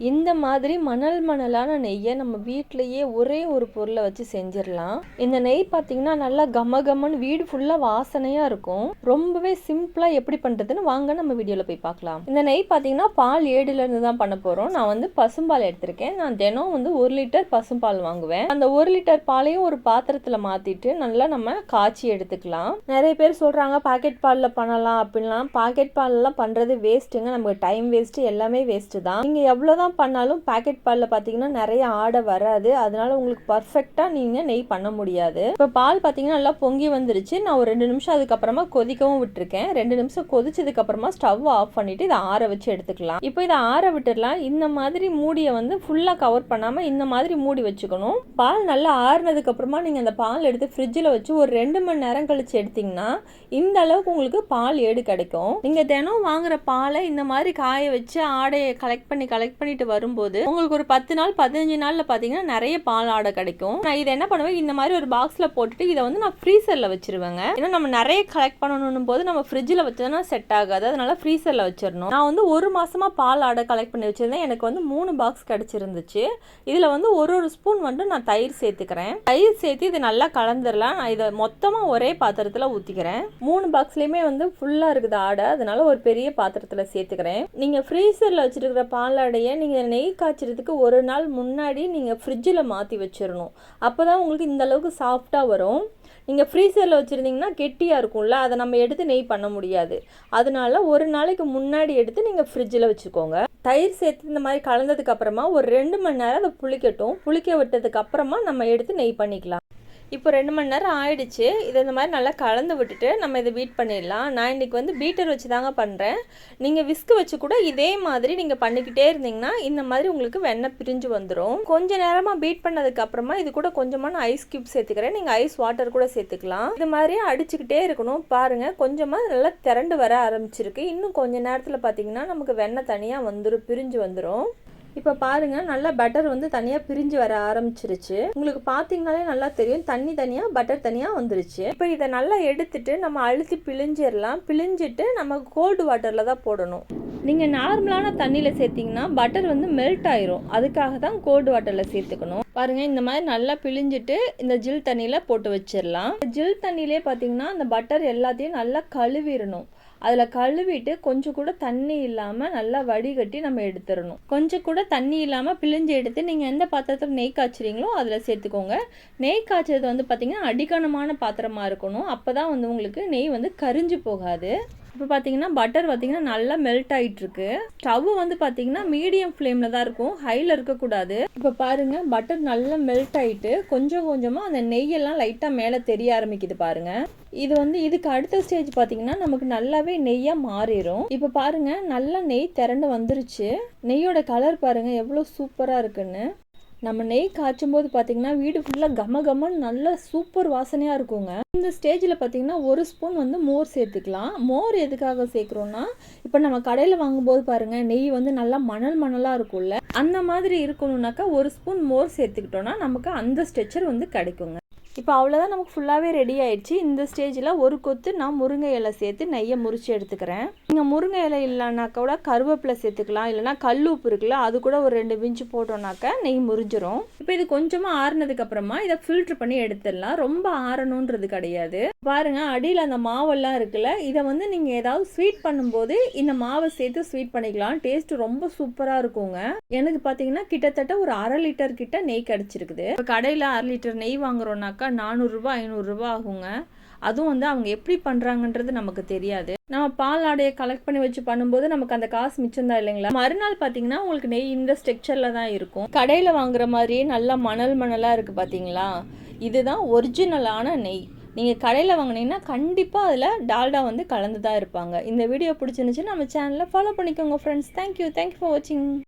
இந்த மாதிரி மணலான நெய்யை நம்ம வீட்டிலையே ஒரே ஒரு பொருளை வச்சு செஞ்சிடலாம். இந்த நெய் பார்த்தீங்கன்னா நல்லா கமன்னு வீடு ஃபுல்லாக வாசனையாக இருக்கும். ரொம்பவே சிம்பிளாக எப்படி பண்ணுறதுன்னு வாங்க நம்ம வீடியோவில் போய் பார்க்கலாம். இந்த நெய் பார்த்தீங்கன்னா பால் ஏடுலேருந்து தான் பண்ண போகிறோம். நான் வந்து பசும்பால் எடுத்திருக்கேன். நான் தினம் வந்து 1 லிட்டர் பசும்பால் வாங்குவேன். அந்த 1 லிட்டர் பாலையும் ஒரு பாத்திரத்தில் மாற்றிட்டு நல்லா நம்ம காய்ச்சி எடுத்துக்கலாம். நிறைய பேர் சொல்கிறாங்க பாக்கெட் பாலில் பண்ணலாம் அப்படின்லாம். பாக்கெட் பாலெலாம் பண்ணுறது வேஸ்ட்டுங்க. நமக்கு டைம் வேஸ்ட்டு, எல்லாமே வேஸ்ட்டு தான். நீங்கள் எவ்வளோதான் பண்ணாலும் பாக்கெட் பாலில் பார்த்தீங்கன்னா நிறைய ஆடை வராது. அதனால உங்களுக்கு பர்ஃபெக்டாக நீங்கள் நெய் பண்ண முடியாது. இப்போ பால் பார்த்தீங்கன்னா நல்லா பொங்கி வந்துருச்சு. நான் ஒரு 2 நிமிஷம் அதுக்கப்புறமா கொதிக்கவும் விட்டுருக்கேன். 2 நிமிஷம் கொதிச்சதுக்கு அப்புறமா ஸ்டவ் ஆஃப் பண்ணிட்டு இதை ஆற வச்சு எடுத்துக்கலாம். இப்போ இதை ஆற விட்டுடலாம். இந்த மாதிரி மூடியை வந்து ஃபுல்லாக கவர் பண்ணாமல் இந்த மாதிரி மூடி வச்சுக்கணும். பால் நல்லா ஆறுனதுக்கு அப்புறமா நீங்கள் அந்த பால் எடுத்து ஃப்ரிட்ஜில் வச்சு ஒரு 2 மணி நேரம் கழிச்சு எடுத்தீங்கன்னா இந்த அளவுக்கு உங்களுக்கு பால் ஏடு கிடைக்கும். நீங்கள் தினம் வாங்குற பாலை இந்த மாதிரி காய வச்சு ஆடையை கலெக்ட் பண்ணிட்டு வரும்போது உங்களுக்கு ஒரு 10 நாள் 15 நாள்ல பாத்தீங்கன்னா நிறைய பால் ஆடை கிடைக்கும். நான் இதை என்ன பண்ணுவேன், இந்த மாதிரி ஒரு பாக்ஸ்ல போட்டுட்டு இதை வந்து நான் ஃப்ரீசர்ல வச்சிருவேங்க. ஏன்னா நம்ம நிறைய கலெக்ட் பண்ணணும் போது நம்ம ஃப்ரிட்ஜில் வச்சோம்னா செட் ஆகாது. அதனால ஃப்ரீசர்ல வச்சிடணும். நான் வந்து 1 மாசமா பால் ஆடை கலெக்ட் பண்ணி வச்சிருந்தேன். எனக்கு வந்து 3 பாக்ஸ் கிடைச்சிருந்துச்சு. இதுல வந்து ஒரு ஸ்பூன் வந்து நான் தயிர் சேர்த்துக்கிறேன். தயிர் சேர்த்து இது நல்லா கலந்துடலாம். நான் இதை மொத்தமா ஒரே பாத்திரத்துல ஊத்திக்கிறேன். 3 பாக்ஸ்லயுமே வந்து ஃபுல்லா இருக்குது ஆடை. அதனால ஒரு பெரிய பாத்திரத்துல சேர்த்துக்கிறேன். நீங்க ஃப்ரீசர்ல வச்சிருக்கிற பால் ஆடையை நீங்க நெய் காய்ச்சறதுக்கு ஒரு நாள் முன்னாடி நீங்கள் ஃப்ரிட்ஜில் மாற்றி வச்சிடணும். அப்போ தான் உங்களுக்கு இந்த அளவுக்கு சாஃப்டாக வரும். நீங்கள் ஃப்ரீசரில் வச்சுருந்தீங்கன்னா கெட்டியாக இருக்கும்ல, அதை நம்ம எடுத்து நெய் பண்ண முடியாது. அதனால ஒரு நாளைக்கு முன்னாடி எடுத்து நீங்கள் ஃப்ரிட்ஜில் வச்சுக்கோங்க. தயிர் சேர்த்து இந்த மாதிரி கலந்ததுக்கு அப்புறமா ஒரு 2 மணி நேரம் அதை புளிக்கட்டும். புளிக்க விட்டதுக்கு அப்புறமா நம்ம எடுத்து நெய் பண்ணிக்கலாம். இப்போ 2 மணி நேரம் ஆயிடுச்சு. இதை இந்த மாதிரி நல்லா கலந்து விட்டுட்டு நம்ம இதை பீட் பண்ணிடலாம். நான் இன்றைக்கி வந்து பீட்டர் வச்சு தாங்க பண்ணுறேன். நீங்கள் விஸ்கு வச்சு கூட இதே மாதிரி நீங்கள் பண்ணிக்கிட்டே இருந்தீங்கன்னா இந்த மாதிரி உங்களுக்கு வெண்ணெய் பிரிஞ்சு வந்துடும். கொஞ்சம் நேரமாக பீட் பண்ணதுக்கு அப்புறமா இது கூட கொஞ்சமாக ஐஸ் கியூப் சேர்த்துக்கிறேன். நீங்கள் ஐஸ் வாட்டர் கூட சேர்த்துக்கலாம். இது மாதிரி அடிச்சுக்கிட்டே இருக்கணும். பாருங்கள், கொஞ்சமாக நல்லா திரண்டு வர ஆரம்பிச்சிருக்கு. இன்னும் கொஞ்சம் நேரத்தில் பார்த்தீங்கன்னா நமக்கு வெண்ணெய் தனியாக வந்துடும், பிரிஞ்சு வந்துடும். இப்போ பாருங்கள், நல்லா பட்டர் வந்து தனியாக பிரிஞ்சு வர ஆரம்பிச்சிருச்சு. உங்களுக்கு பார்த்தீங்கனாலே நல்லா தெரியும், தண்ணி தனியாக பட்டர் தனியாக வந்துருச்சு. இப்போ இதை நல்லா எடுத்துட்டு நம்ம அழுத்தி பிழிஞ்சிடலாம். பிழிஞ்சிட்டு நம்ம கோல்டு வாட்டரில் தான் போடணும். நீங்கள் நார்மலான தண்ணியில் சேர்த்திங்கன்னா பட்டர் வந்து மெல்ட் ஆயிரும். அதுக்காக தான் கோல்டு வாட்டரில் சேர்த்துக்கணும். பாருங்கள், இந்த மாதிரி நல்லா பிழிஞ்சிட்டு இந்த ஜில் தண்ணியில் போட்டு வச்சிடலாம். ஜில் தண்ணியிலே பார்த்தீங்கன்னா அந்த பட்டர் எல்லாத்தையும் நல்லா கழுவிடணும். அதில் கழுவிட்டு கொஞ்சம் கூட தண்ணி இல்லாமல் நல்லா வடிகட்டி நம்ம எடுத்துடணும். கொஞ்சம் கூட தண்ணி இல்லாமல் பிழிஞ்சு எடுத்து நீங்கள் எந்த பாத்திரத்தில் நெய் காய்ச்சுறீங்களோ அதில் சேர்த்துக்கோங்க. நெய் காய்ச்சது வந்து பார்த்திங்கன்னா அடிக்கனமான பாத்திரமாக இருக்கணும். அப்போ தான் வந்து உங்களுக்கு நெய் வந்து கரிஞ்சு போகாது. இப்போ பார்த்தீங்கன்னா பட்டர் பார்த்தீங்கன்னா நல்லா மெல்ட் ஆகிட்டுருக்கு. ஸ்டவ் வந்து பார்த்தீங்கன்னா மீடியம் ஃப்ளேமில் தான் இருக்கும், ஹையில் இருக்கக்கூடாது. இப்போ பாருங்கள், பட்டர் நல்லா மெல்ட் ஆகிட்டு கொஞ்சம் கொஞ்சமாக அந்த நெய்யெல்லாம் லைட்டாக மேலே தெரிய ஆரம்பிக்குது பாருங்கள். இது வந்து இதுக்கு அடுத்த ஸ்டேஜ் பார்த்தீங்கன்னா நமக்கு நல்லாவே நெய்யாக மாறிடும். இப்போ பாருங்கள், நல்லா நெய் திரண்டு வந்துருச்சு. நெய்யோட கலர் பாருங்கள் எவ்வளோ சூப்பராக இருக்குன்னு. நம்ம நெய் காய்ச்சும் போது பார்த்தீங்கன்னா வீடு ஃபுல்லாக கமன்னு நல்லா சூப்பர் வாசனையாக இருக்குங்க. இந்த ஸ்டேஜில் பார்த்தீங்கன்னா 1 ஸ்பூன் வந்து மோர் சேர்த்துக்கலாம். மோர் எதுக்காக சேர்க்குறோன்னா, இப்போ நம்ம கடையில் வாங்கும்போது பாருங்கள் நெய் வந்து நல்லா மணலாக இருக்கும்ல, அந்த மாதிரி இருக்கணும்னாக்கா 1 ஸ்பூன் மோர் சேர்த்துக்கிட்டோன்னா நமக்கு அந்த ஸ்ட்ரெச்சர் வந்து கிடைக்குங்க. இப்போ அவ்வளோதான், நமக்கு ஃபுல்லாகவே ரெடி ஆயிடுச்சு. இந்த ஸ்டேஜில் ஒரு கொத்து நான் முருங்கை இலை சேர்த்து நெய்யை முறிச்சு எடுத்துக்கிறேன். நீங்கள் முருங்கை இலை இல்லைனாக்கா கூட கருவேப்பிலை சேர்த்துக்கலாம். இல்லைனா கல் உப்பு இருக்குல்ல, அது கூட ஒரு 2 பிஞ்சு போட்டோம்னாக்கா நெய் முறிஞ்சிரும். இப்போ இது கொஞ்சமாக ஆறுனதுக்கு அப்புறமா இதை ஃபில்ட்ரு பண்ணி எடுத்துடலாம். ரொம்ப ஆறணுன்றது கிடையாது. பாருங்க, அடியில் அந்த மாவெல்லாம் இருக்குல்ல, இதை வந்து நீங்கள் ஏதாவது ஸ்வீட் பண்ணும்போது இந்த மாவை சேர்த்து ஸ்வீட் பண்ணிக்கலாம். டேஸ்ட் ரொம்ப சூப்பராக இருக்குங்க. எனக்கு பார்த்தீங்கன்னா கிட்டத்தட்ட ஒரு 1/2 லிட்டர் கிட்ட நெய் கிடச்சிருக்குது. இப்போ கடையில் 1/2 லிட்டர் நெய் வாங்குறோம்னாக்கா 400 ரூபா 500 ரூபா ஆகுங்க. அதுவும் வந்து அவங்க எப்படி பண்ணுறாங்கன்றது நமக்கு தெரியாது. நம்ம பால் ஆடையை கலெக்ட் பண்ணி வச்சு பண்ணும்போது நமக்கு அந்த காசு மிச்சம் தான் இல்லைங்களா. மறுநாள் பார்த்தீங்கன்னா உங்களுக்கு நெய் இந்த ஸ்ட்ரக்சரில் தான் இருக்கும். கடையில் வாங்குற மாதிரியே நல்லா மணலாக இருக்குது பார்த்தீங்களா. இதுதான் ஒரிஜினலான நெய். நீங்கள் கடையில் வாங்கினீங்கன்னா கண்டிப்பாக அதில் டால்டா வந்து கலந்து தான் இருப்பாங்க. இந்த வீடியோ பிடிச்சிருந்துச்சு நம்ம சேனலை ஃபாலோ பண்ணிக்கோங்க ஃப்ரெண்ட்ஸ். தேங்க்யூ ஃபார் வாட்சிங்.